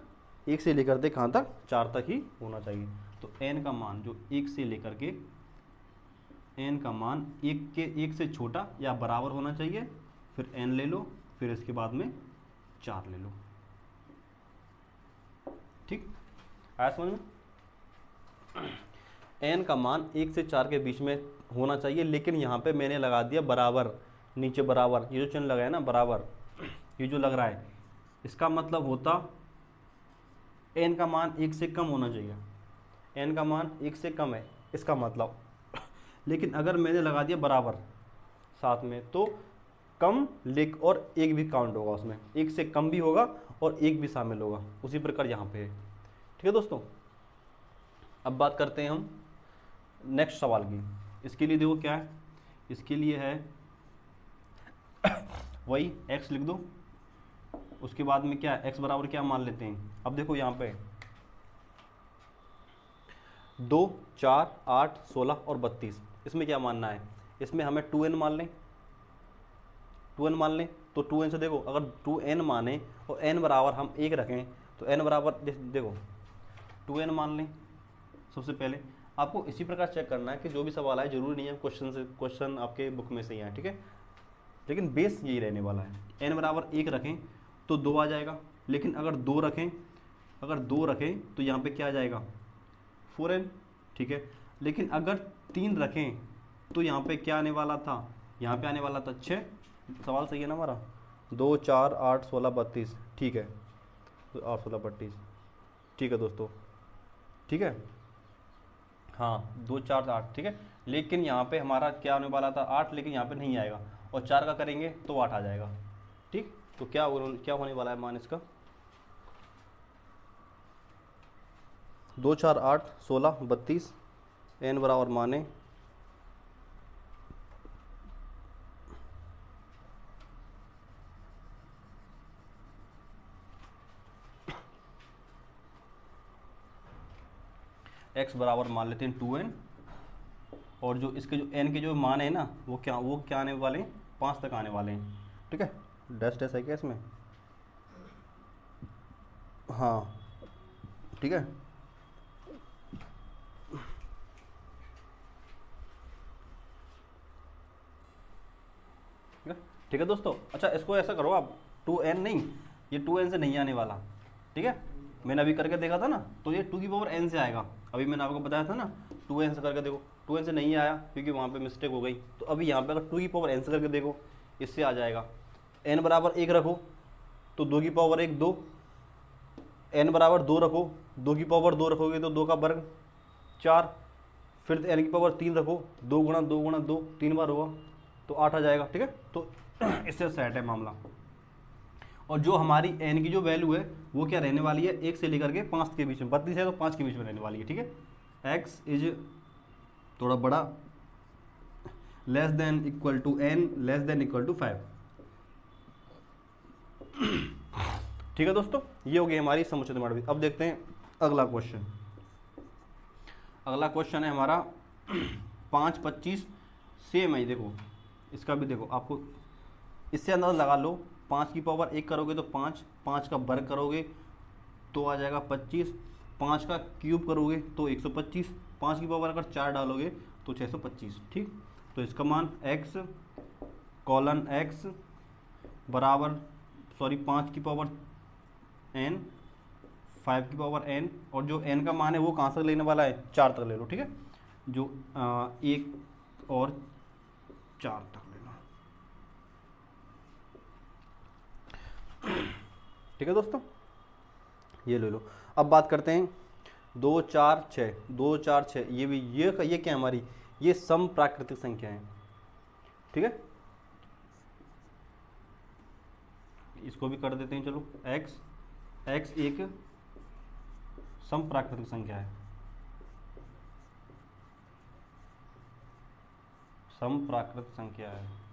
1 से लेकर के कहाँ तक, 4 तक ही होना चाहिए। तो n का मान जो 1 से लेकर के, n का मान 1 से छोटा या बराबर होना चाहिए, फिर n ले लो, फिर इसके बाद में 4 ले लो। ठीक, आया समझ में। n का मान 1 से 4 के बीच में होना चाहिए, लेकिन यहाँ पे मैंने लगा दिया बराबर, नीचे बराबर, ये जो चिन्ह लगा है ना बराबर, ये जो लग रहा है, इसका मतलब होता n का मान 1 से कम होना चाहिए, n का मान 1 से कम है इसका मतलब। लेकिन अगर मैंने लगा दिया बराबर साथ में, तो कम लिख और 1 भी काउंट होगा उसमें, 1 से कम भी होगा और 1 भी शामिल होगा। उसी प्रकार यहाँ पे है। ठीक है दोस्तों, अब बात करते हैं हम नेक्स्ट सवाल की। इसके लिए देखो क्या है, इसके लिए है वही x लिख दो, उसके बाद में क्या है x बराबर क्या मान लेते हैं। अब देखो यहाँ पे 2 4 8 16 और 32, इसमें क्या मानना है, इसमें हमें 2n मान लें, 2n मान लें। तो 2n से देखो, अगर 2n माने और n बराबर हम 1 रखें तो n बराबर देखो 2n मान लें। सबसे पहले आपको इसी प्रकार चेक करना है कि जो भी सवाल आए, जरूरी नहीं है क्वेश्चन आपके बुक में से ही आए, ठीक है, लेकिन बेस यही रहने वाला है। n बराबर 1 रखें तो 2 आ जाएगा, लेकिन अगर 2 रखें तो यहाँ पे क्या आ जाएगा 4n, ठीक है। लेकिन अगर 3 रखें तो यहाँ पे क्या आने वाला था, यहाँ पे आने वाला था 6। सवाल सही है ना हमारा, 2 4 8 16 32, ठीक है, तो 8 16 32, ठीक है दोस्तों, ठीक है, हाँ 2 4 8, ठीक है। लेकिन यहाँ पे हमारा क्या होने वाला था 8, लेकिन यहाँ पे नहीं आएगा, और 4 का करेंगे तो 8 आ जाएगा। ठीक, तो क्या होने वाला है मान इसका, 2 4 8 16 32, n बराबर माने x बराबर मान लेते हैं 2n, और जो इसके जो n के जो मान है ना वो क्या आने वाले हैं, 5 तक आने वाले हैं। ठीक है, डैश है क्या इसमें, हाँ ठीक है। ठीक है दोस्तों, अच्छा इसको ऐसा करो आप 2n नहीं, ये 2n से नहीं आने वाला, ठीक है। मैंने अभी करके देखा था ना, तो ये 2 की पावर n से आएगा। अभी मैंने आपको बताया था ना 2n से करके देखो, 2n से नहीं आया क्योंकि वहाँ पे मिस्टेक हो गई। तो अभी यहाँ पे अगर 2 की पावर n से करके देखो, इससे आ जाएगा। n बराबर 1 रखो तो 2 की पावर 1 2, n बराबर 2 रखो, 2 की पावर 2 रखोगे तो 2 का वर्ग 4, फिर n की पावर 3 रखो, 2 गुणा 2 गुणा 2 3 बार होगा तो 8 आ जाएगा। ठीक है, तो इससे सेट है मामला। और जो हमारी n की जो वैल्यू है वो क्या रहने वाली है, 1 से लेकर के 5 के बीच में, 32 है तो 5 के बीच में रहने वाली है, ठीक है। x इज थोड़ा बड़ा, less than equal to n, less than equal to 5। ठीक है दोस्तों, ये हो गई हमारी समुचित निर्माण। अब देखते हैं अगला क्वेश्चन। अगला क्वेश्चन है हमारा 5, 25 सेम है। देखो इसका भी देखो, आपको इससे अंदाज़ा लगा लो, 5 की पावर 1 करोगे तो 5, 5 का वर्ग करोगे तो आ जाएगा 25, 5 का क्यूब करोगे तो 125, 5 की पावर अगर 4 डालोगे तो 625। ठीक, तो इसका मान x कॉलन x बराबर, सॉरी 5 की पावर n, 5 की पावर n, और जो n का मान है वो कहाँ तक लेने वाला है, 4 तक ले लो। ठीक है, जो 1 और 4 तक लेना। ठीक है दोस्तों, ये ले लो। अब बात करते हैं 2, 4, 6, 2, 4, 6, ये भी ये क्या है हमारी, ये सम प्राकृतिक संख्या है। ठीक है, इसको भी कर देते हैं, चलो। x एक सम प्राकृतिक संख्या है, सम प्राकृतिक संख्या है।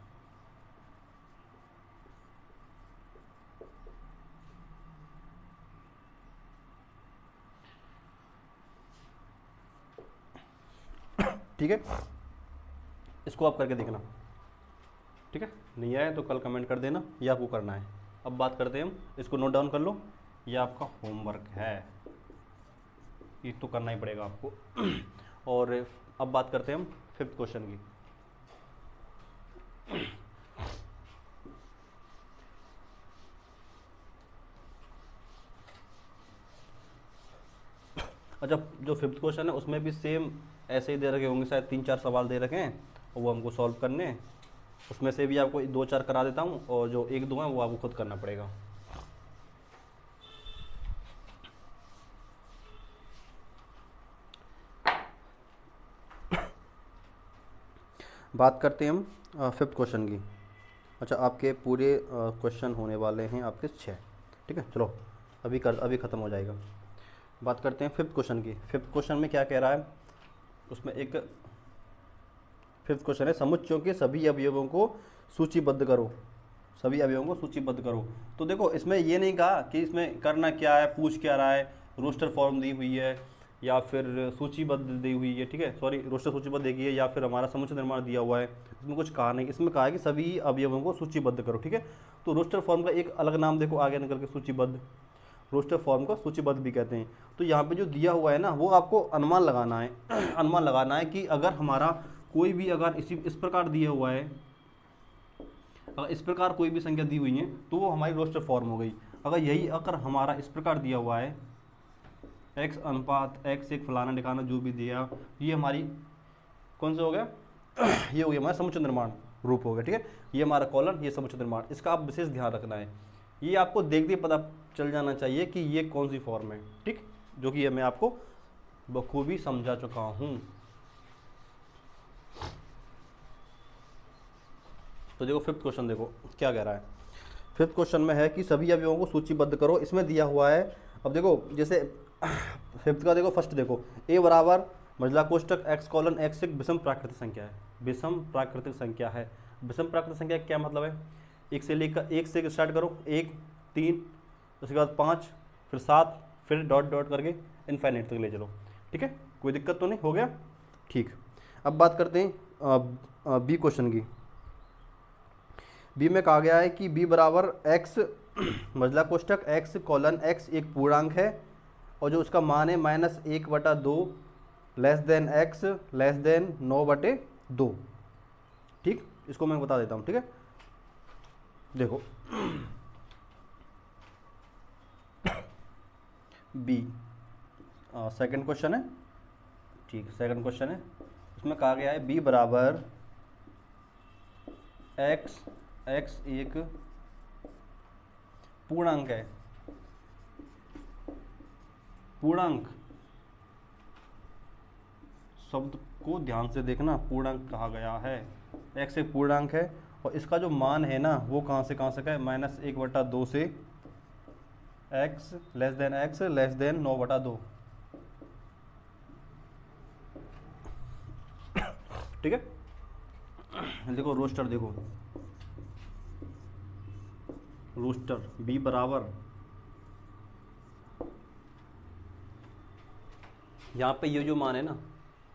ठीक है, इसको आप करके देखना। ठीक है, नहीं आया तो कल कमेंट कर देना, ये आपको करना है। अब बात करते हैं हम, इसको नोट डाउन कर लो, ये आपका होमवर्क है, ये तो करना ही पड़ेगा आपको। और अब बात करते हैं हम 5th क्वेश्चन की। अच्छा, जो 5th क्वेश्चन है उसमें भी सेम ऐसे ही दे रखे होंगे, शायद 3-4 सवाल दे रखे हैं और वो हमको सॉल्व करने हैं। उसमें से भी आपको 2-4 करा देता हूँ, और जो 1-2 हैं वो आपको खुद करना पड़ेगा। बात करते हैं हम 5th क्वेश्चन की। अच्छा, आपके पूरे क्वेश्चन होने वाले हैं आपके 6। ठीक है, चलो अभी ख़त्म हो जाएगा। बात करते हैं 5th क्वेश्चन की। 5th क्वेश्चन में क्या कह रहा है, उसमें एक 5th क्वेश्चन है, समुच्चयों के सभी अवयवों को सूचीबद्ध करो, सभी अवयवों को सूचीबद्ध करो। तो देखो इसमें ये नहीं कहा कि इसमें करना क्या है, पूछ क्या रहा है, रोस्टर फॉर्म दी हुई है या फिर सूचीबद्ध दी हुई है। ठीक है, सॉरी, रोस्टर सूचीबद्ध देखी है या फिर हमारा समुच्चय निर्माण दिया हुआ है, इसमें कुछ कहा नहीं। इसमें कहा है कि सभी अवयवों को सूचीबद्ध करो। ठीक है, तो रोस्टर फॉर्म का एक अलग नाम देखो आगे निकल के, सूचीबद्ध, रोस्टर फॉर्म को सूचीबद्ध भी कहते हैं। तो यहाँ पे जो दिया हुआ है ना, वो आपको अनुमान लगाना है। अनुमान लगाना है कि अगर हमारा कोई भी, अगर इस प्रकार दिया हुआ है, अगर इस प्रकार कोई भी संख्या दी हुई है तो वो हमारी रोस्टर फॉर्म हो गई। अगर हमारा इस प्रकार दिया हुआ है, x अनुपात x एक फलाना निकालना जो भी दिया, ये हमारी कौन सा हो गया, ये हो गया हमारा समुच्चय निर्माण रूप हो गया। ठीक है, ये हमारा कॉलम, ये समुच्चय निर्माण, इसका आप विशेष ध्यान रखना है। ये आपको देखते पता चल जाना चाहिए कि ये कौन सी फॉर्म है। ठीक, जो कि मैं आपको बखूबी समझा चुका हूँ। तो देखो 5th क्वेश्चन देखो क्या कह रहा है। 5th क्वेश्चन में है कि सभी अवयवों को सूचीबद्ध करो, इसमें दिया हुआ है। अब देखो जैसे 5th का देखो, फर्स्ट देखो, a बराबर मझला कोष्टक x कॉलन x एक विषम प्राकृतिक संख्या है, विषम प्राकृतिक संख्या है। विषम प्राकृतिक संख्या क्या मतलब है, 1 से लेकर 1 से स्टार्ट करो, 1, 3, उसके बाद 5, फिर 7, फिर डॉट डॉट करके इनफाइनाइट तक ले चलो। ठीक है, कोई दिक्कत तो नहीं, हो गया। ठीक, अब बात करते हैं बी क्वेश्चन की। बी में कहा गया है कि b बराबर x मझला कोष्टक x कॉलन x एक पूर्णांक है, और जो उसका मान है -1/2 less than x less than 9/2। ठीक, इसको मैं बता देता हूँ। ठीक है, देखो बी सेकंड क्वेश्चन है। ठीक, सेकंड क्वेश्चन है, उसमें कहा गया है b बराबर x एक पूर्णांक है। पूर्णांक शब्द को ध्यान से देखना, पूर्णांक कहा गया है। एक्स एक पूर्णांक है और इसका जो मान है ना वो कहाँ से है, -1/2 से x लेस देन 9/2। ठीक है, देखो रोस्टर, देखो रोस्टर b बराबर, यहाँ पे ये जो मान है ना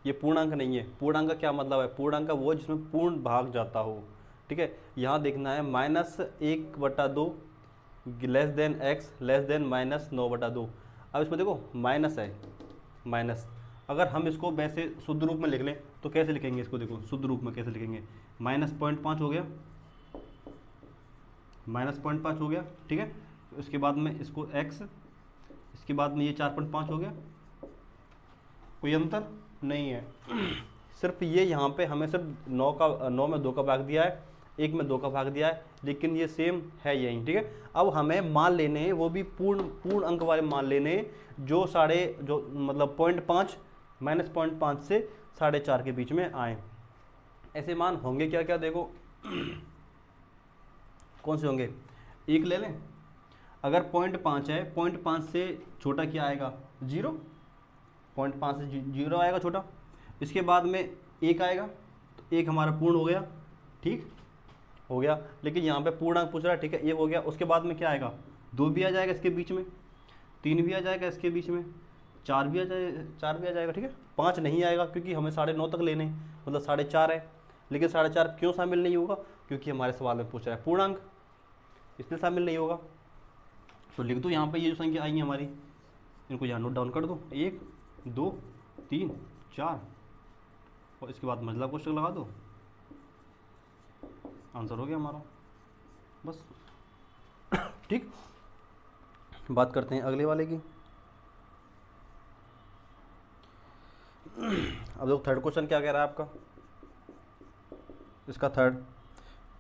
ये पूर्णांक नहीं है। पूर्णांक का क्या मतलब है, पूर्णांक का वो जिसमें पूर्ण भाग जाता हो। ठीक है, यहाँ देखना है -1/2 less than x less than -9/2। अब इसमें देखो माइनस है, माइनस। अगर हम इसको वैसे शुद्ध रूप में लिख लें तो कैसे लिखेंगे इसको, देखो शुद्ध रूप में कैसे लिखेंगे, -0.5 हो गया, -0.5 हो गया। ठीक है, उसके बाद में इसको x, इसके बाद में ये 4.5 हो गया। कोई अंतर नहीं है, सिर्फ ये यहाँ पे हमें सिर्फ 9 में 2 का भाग दिया है, 1 में 2 का भाग दिया है, लेकिन ये सेम है यही। ठीक है, अब हमें मान लेने हैं, वो भी पूर्ण अंक वाले मान लेने हैं, जो मतलब 0.5 -0.5 से 4.5 के बीच में आए। ऐसे मान होंगे क्या क्या, देखो कौन से होंगे, एक ले लें। अगर 0.5 है, 0.5 से छोटा क्या आएगा, 0, 0.5 से 0 आएगा छोटा। इसके बाद में 1 आएगा, तो 1 हमारा पूर्ण हो गया। ठीक हो गया, लेकिन यहाँ पे पूर्णांक पूछ रहा है। ठीक है, 1 हो गया। उसके बाद में क्या आएगा, 2 भी आ जाएगा इसके बीच में, 3 भी आ जाएगा इसके बीच में, 4 भी आ जाएगा। ठीक है, 5 नहीं आएगा क्योंकि हमें 9.5 तक लेने, मतलब 4.5 है। लेकिन 4.5 क्यों शामिल नहीं होगा, क्योंकि हमारे सवाल में पूछ रहा है पूर्णांक, इसलिए शामिल नहीं होगा। तो लिख दो यहाँ पे ये जो संख्या आई है हमारी, इनको यहाँ नोट डाउन कर दो, 1 2 3 4, और इसके बाद मंझला कोष्ठक लगा दो, आंसर हो गया हमारा, बस। ठीक, बात करते हैं अगले वाले की। अब देखो थर्ड क्वेश्चन क्या कह रहा है आपका, इसका थर्ड।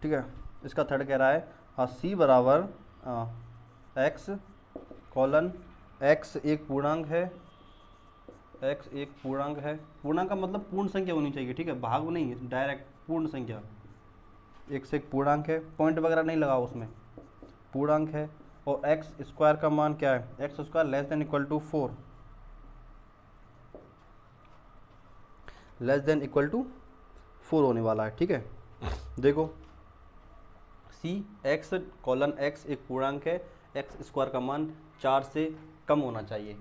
ठीक है, इसका थर्ड कह रहा है c बराबर x कॉलन x एक पूर्णांक है, x एक पूर्णांक है। पूर्णांक का मतलब पूर्ण संख्या होनी चाहिए। ठीक है, भाग नहीं है, डायरेक्ट पूर्ण संख्या, x एक पूर्णांक है, पॉइंट वगैरह नहीं लगाओ उसमें, पूर्णांक है। और x स्क्वायर का मान क्या है, x square less than equal to 4, less than equal to 4 होने वाला है। ठीक है, देखो c x कॉलन x एक पूर्णांक है, x स्क्वायर का मान 4 से कम होना चाहिए।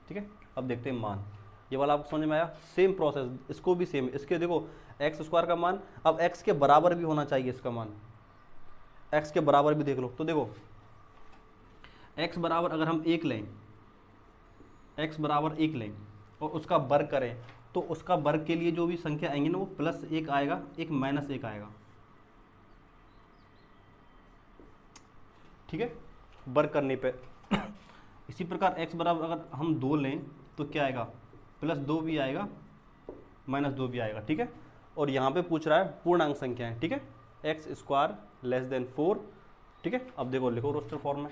ठीक है, अब देखते हैं मान, ये वाला आपको समझ में आया। सेम प्रोसेस, इसको भी सेम, इसके देखो x स्क्वायर का मान अब x के बराबर भी होना चाहिए, इसका मान x के बराबर भी देख लो। तो देखो x बराबर अगर हम 1 लें, x बराबर 1 लें और उसका वर्ग करें, तो उसका वर्ग के लिए जो भी संख्या आएंगी ना वो +1 आएगा, एक -1 आएगा। ठीक है, वर्ग करने पे। इसी प्रकार x बराबर अगर हम 2 लें तो क्या आएगा, +2 भी आएगा, -2 भी आएगा। ठीक है, और यहाँ पे पूछ रहा है पूर्णांक संख्या है। ठीक है, x स्क्वायर लेस देन 4। ठीक है, अब देखो लिखो रोस्टर फॉर्म में,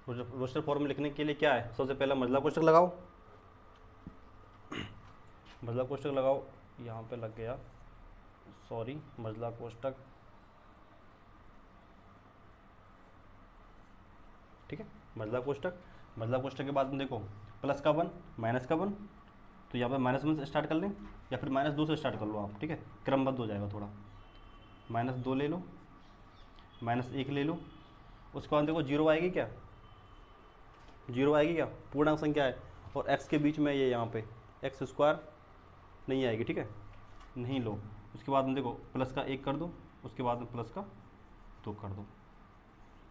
रोस्टर फॉर्म में लिखने के लिए क्या है, सबसे पहले मंझला कोष्ठक लगाओ, मंझला कोष्ठक लगाओ, यहाँ पे लग गया, सॉरी, मंझला कोष्ठक। ठीक है, मंझला कोष्ठक, मंझला कोष्ठक के बाद में देखो प्लस का 1 माइनस का 1, तो यहाँ पे -1 से स्टार्ट कर लें या फिर -2 से स्टार्ट कर लो आप। ठीक है, क्रमबद्ध हो जाएगा थोड़ा, -2 ले लो, -1 ले लो। उसके बाद देखो 0 आएगी क्या, 0 आएगी क्या, पूर्णांक संख्या है और x के बीच में ये यहाँ पे x स्क्वायर नहीं आएगी। ठीक है, नहीं लो। उसके बाद में देखो प्लस का 1 कर दो, उसके बाद में प्लस का 2 कर दो।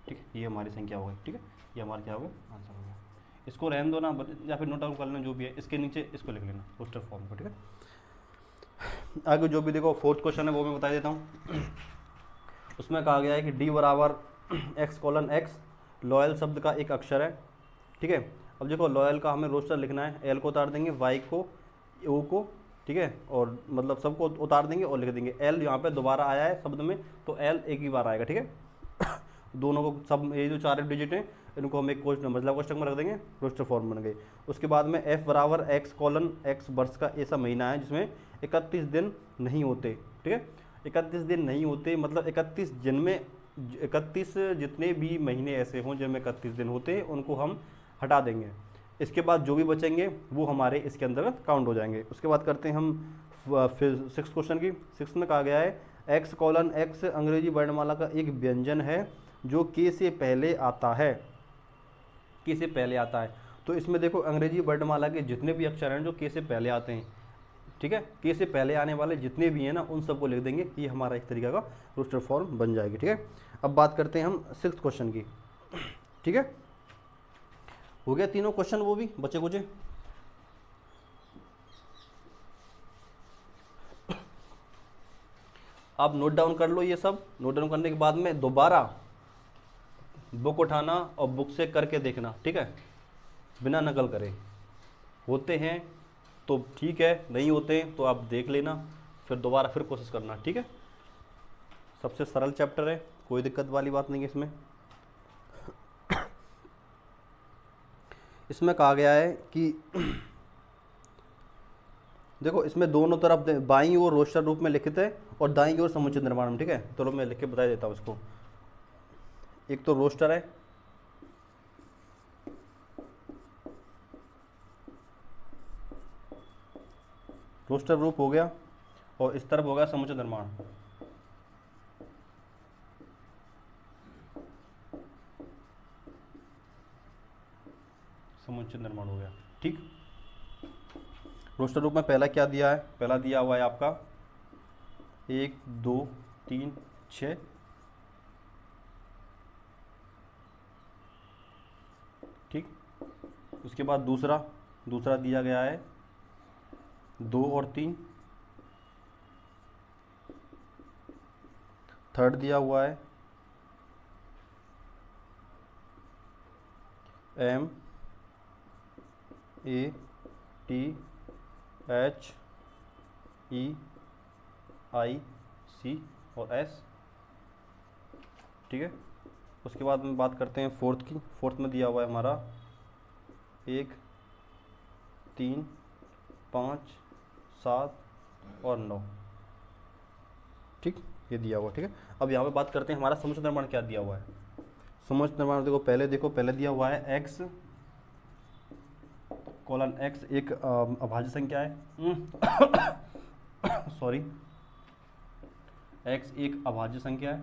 ठीक है, ये हमारी संख्या हो गई। ठीक है, ये हमारा क्या हो गया, आंसर हो गया। इसको रहने दो ना, या फिर नोट डाउन कर लेना जो भी है, इसके नीचे इसको लिख लेना रोस्टर फॉर्म को। ठीक है, आगे जो भी देखो फोर्थ क्वेश्चन है वो मैं बता देता हूँ। उसमें कहा गया है कि d बराबर x कॉलन x लॉयल शब्द का एक अक्षर है। ठीक है, अब देखो लॉयल का हमें रोस्टर लिखना है, l को उतार देंगे, y को, o को ठीक है, और मतलब सबको उतार देंगे और लिख देंगे एल। यहाँ पे दोबारा आया है शब्द में तो एल एक ही बार आएगा, ठीक है। दोनों को सब ये जो 4 डिजिट हैं इनको हम एक क्वेश्चन मतलब क्वेश्चन में रख देंगे, रोस्टर फॉर्म बन गई। उसके बाद में एफ बराबर एक्स कॉलन एक्स वर्ष का ऐसा महीना है जिसमें 31 दिन नहीं होते, ठीक है। 31 दिन नहीं होते मतलब 31 जिनमें 31 जितने भी महीने ऐसे हों जिनमें 31 दिन होते हैं उनको हम हटा देंगे। इसके बाद जो भी बचेंगे वो हमारे इसके अंतर्गत काउंट हो जाएंगे। उसके बाद करते हैं हम फिर 6 क्वेश्चन की। 6 में कहा गया है एक्स कॉलन एक्स अंग्रेजी वर्णमाला का एक व्यंजन है जो के से पहले आता है, के से पहले आता है। तो इसमें देखो अंग्रेजी वर्णमाला के जितने भी अक्षर हैं जो के से पहले आते हैं, ठीक है, के से पहले आने वाले जितने भी हैं ना उन सबको लिख देंगे, ये हमारा एक तरीका का रोस्टर फॉर्म बन जाएगी, ठीक है। अब बात करते हैं हम 6 क्वेश्चन की, ठीक है। हो गया तीनों क्वेश्चन, वो भी बचे कुचे। आप नोट डाउन कर लो ये सब। नोट डाउन करने के बाद में दोबारा बुक उठाना और बुक से करके देखना, ठीक है, बिना नकल करे। होते हैं तो ठीक है, नहीं होते तो आप देख लेना, फिर दोबारा फिर कोशिश करना, ठीक है। सबसे सरल चैप्टर है, कोई दिक्कत वाली बात नहीं है इसमें। इसमें कहा गया है कि देखो इसमें दोनों तरफ बाईं ओर रोस्टर रूप में लिखित है और दाईं ओर समुचित निर्माण, ठीक है। चलो मैं लिख के बता देता हूँ इसको। एक तो रोस्टर है, रोस्टर रूप हो गया, और इस तरफ हो गया समुचित निर्माण। समुचित निर्माण हो गया, ठीक। रोस्टर रूप में पहला क्या दिया है, पहला दिया हुआ है आपका 1 2 3 6, ठीक। उसके बाद दूसरा दिया गया है 2 और 3। थर्ड दिया हुआ है M A T H E I C और S, ठीक है। उसके बाद में बात करते हैं फोर्थ की। फोर्थ में दिया हुआ है हमारा 1 3 5 7 और 9, ठीक, ये दिया हुआ, ठीक है। अब यहाँ पे बात करते हैं हमारा समुचित निर्माण क्या दिया हुआ है। समुचित निर्माण देखो पहले दिया हुआ है x कॉलन x एक अभाज्य संख्या है सॉरी, x एक अभाज्य संख्या है,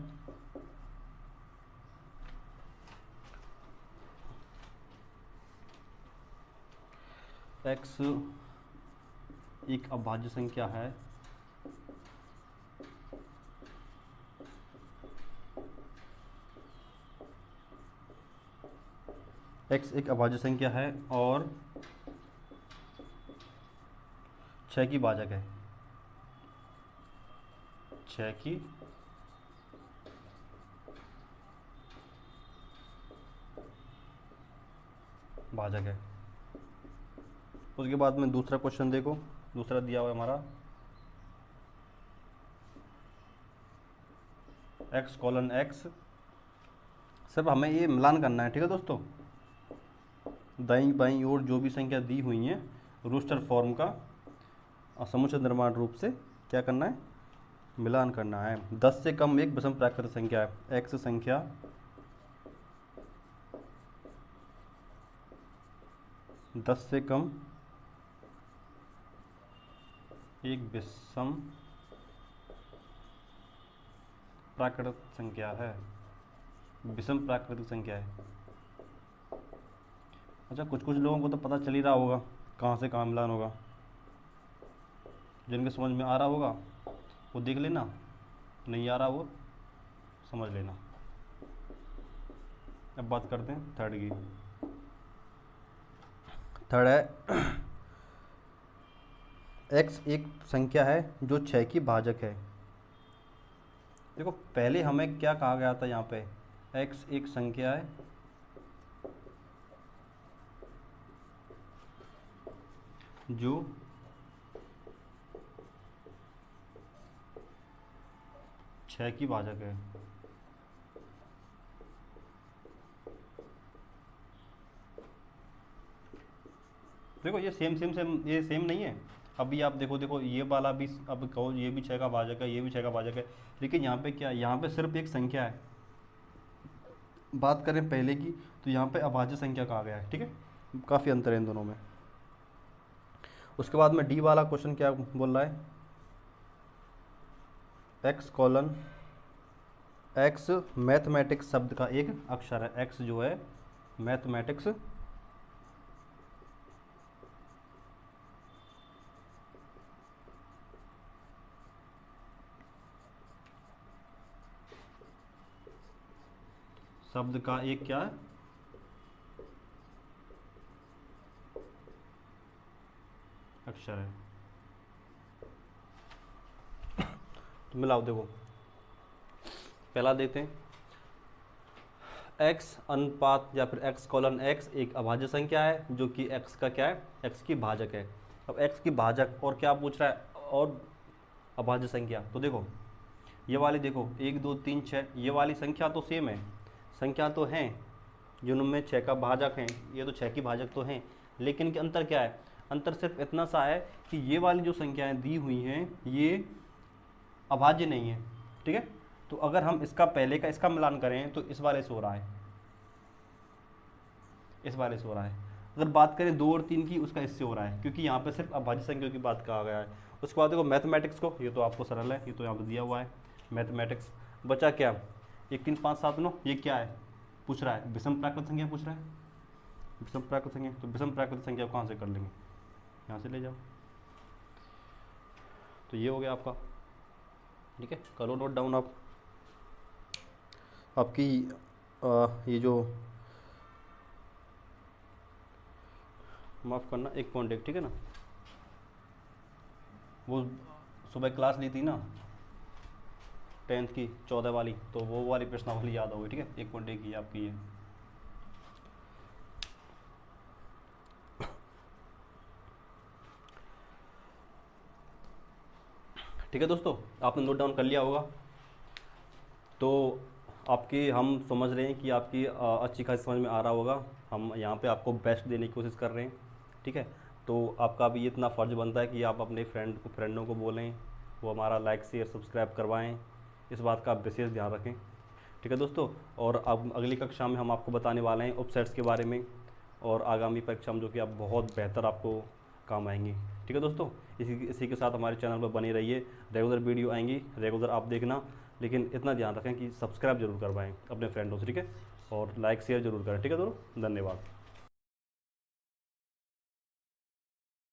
x एक अभाज्य संख्या है, x एक अभाज्य संख्या है और 6 की भाजक है, 6 की भाजक है। उसके बाद में दूसरा क्वेश्चन देखो, दूसरा दिया हुआ है हमारा x कॉलन x। सिर्फ हमें ये मिलान करना है, ठीक है दोस्तों। दाईं बाईं ओर जो भी संख्या दी हुई है रोस्टर फॉर्म का समुचित निर्माण रूप से क्या करना है, मिलान करना है। 10 से कम एक विषम प्राकृत संख्या है, x संख्या दस से कम एक विषम प्राकृत संख्या है, विषम प्राकृतिक संख्या है। अच्छा, कुछ लोगों को तो पता चल ही रहा होगा कहाँ से कहाँ मिलान होगा। जिनके समझ में आ रहा होगा वो देख लेना, नहीं आ रहा वो समझ लेना। अब बात करते हैं थर्ड की। थर्ड है x एक संख्या है जो 6 की भाजक है। देखो पहले हमें क्या कहा गया था, यहाँ पे x एक संख्या है जो 6 की भाजक है। देखो ये सेम ये सेम नहीं है। अभी आप देखो ये वाला भी, अब कहो ये भी 6 का भाजक है, ये भी 6 का भाजक है, लेकिन यहाँ पे क्या है, यहाँ पे सिर्फ एक संख्या है। बात करें पहले की, तो यहाँ पे अभाज्य संख्या कहा गया है, ठीक है, काफ़ी अंतर है इन दोनों में। उसके बाद में डी वाला क्वेश्चन क्या बोल रहा है, एक्स कॉलन एक्स मैथमेटिक्स शब्द का एक अक्षर है। एक्स जो है मैथमेटिक्स शब्द का एक क्या है, अक्षर है। तो मिलाओ, देखो पहला देखते हैं, x अनुपात या फिर x कॉलन x एक अभाज्य संख्या है जो कि x का क्या है, x की भाजक है। अब x की भाजक और क्या पूछ रहा है, और अभाज्य संख्या। तो देखो ये वाली, देखो 1 2 3 6, ये वाली संख्या तो सेम है, संख्या तो हैं जिनमें 6 का भाजक है, ये तो 6 की भाजक तो हैं, लेकिन के अंतर क्या है, अंतर सिर्फ इतना सा है कि ये वाली जो संख्याएं दी हुई हैं ये अभाज्य नहीं है, ठीक है। तो अगर हम इसका पहले का इसका मिलान करें तो इस वाले से हो रहा है, इस वाले से हो रहा है। अगर बात करें 2 और 3 की, उसका इससे हो रहा है, क्योंकि यहाँ पे सिर्फ अभाज्य संख्या की बात कहा गया है। उसके बाद देखो मैथमेटिक्स को, ये तो आपको सरल है, ये तो यहाँ पर दिया हुआ है मैथमेटिक्स। बचा क्या, 1 3 5 7 9, ये क्या है पूछ रहा है, विषम प्राकृत संख्या पूछ रहा है, विषम प्राकृत संख्या। तो विषम प्राकृत संख्या कहाँ से कर लेंगे, यहाँ से ले जाओ। तो ये हो गया आपका, ठीक है। करो नोट डाउन आप, आपकी ये जो माफ़ करना 1.1, ठीक है ना, वो सुबह क्लास ली थी ना 10th की 14 वाली, तो वो वाली प्रश्नावली याद होगी, ठीक है। 1.1 की आपकी है। ठीक है दोस्तों, आपने नोट डाउन कर लिया होगा। तो आपकी हम समझ रहे हैं कि आपकी अच्छी खासी समझ में आ रहा होगा। हम यहाँ पे आपको बेस्ट देने की कोशिश कर रहे हैं, ठीक है। तो आपका भी इतना फ़र्ज़ बनता है कि आप अपने फ्रेंडों को बोलें, वो हमारा लाइक शेयर सब्सक्राइब करवाएं, इस बात का आप विशेष ध्यान रखें, ठीक है दोस्तों। और अब अगली कक्षा में हम आपको बताने वाले हैं उपसेट्स के बारे में, और आगामी परीक्षा में जो कि आप बहुत बेहतर आपको काम आएंगी, ठीक है दोस्तों। इसी के साथ हमारे चैनल पर बने रहिए, रेगुलर वीडियो आएंगी, रेगुलर आप देखना, लेकिन इतना ध्यान रखें कि सब्सक्राइब जरूर करवाएं अपने फ्रेंडों से, ठीक है, और लाइक शेयर जरूर करें, ठीक है दोस्तों। धन्यवाद।